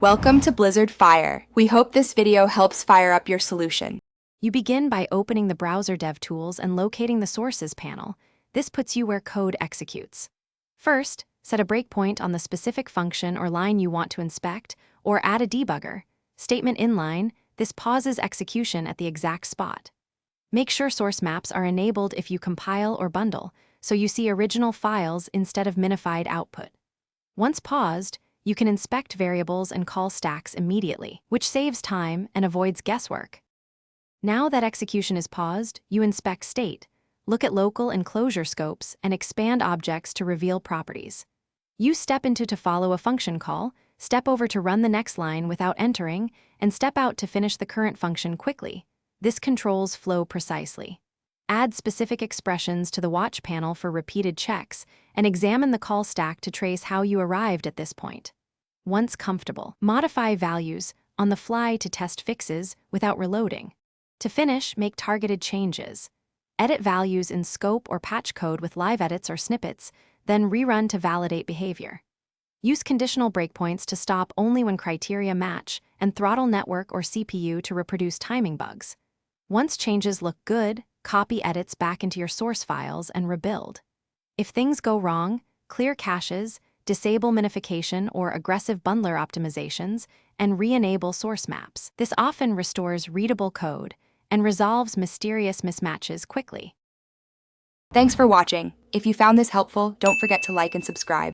Welcome to Blizzard Fire. We hope this video helps fire up your solution. You begin by opening the browser dev tools and locating the Sources panel. This puts you where code executes. First, set a breakpoint on the specific function or line you want to inspect, or add a debugger statement inline. This pauses execution at the exact spot. Make sure source maps are enabled if you compile or bundle, so you see original files instead of minified output. Once paused, you can inspect variables and call stacks immediately, which saves time and avoids guesswork. Now that execution is paused, you inspect state, look at local and closure scopes, and expand objects to reveal properties. You step into to follow a function call, step over to run the next line without entering, and step out to finish the current function quickly. This controls flow precisely. Add specific expressions to the watch panel for repeated checks, and examine the call stack to trace how you arrived at this point. Once comfortable, modify values on the fly to test fixes without reloading. To finish, make targeted changes. Edit values in scope or patch code with live edits or snippets, then rerun to validate behavior. Use conditional breakpoints to stop only when criteria match, and throttle network or CPU to reproduce timing bugs. Once changes look good, copy edits back into your source files and rebuild. If things go wrong, clear caches, disable minification or aggressive bundler optimizations, and re-enable source maps. This often restores readable code and resolves mysterious mismatches quickly. Thanks for watching. If you found this helpful, don't forget to like and subscribe.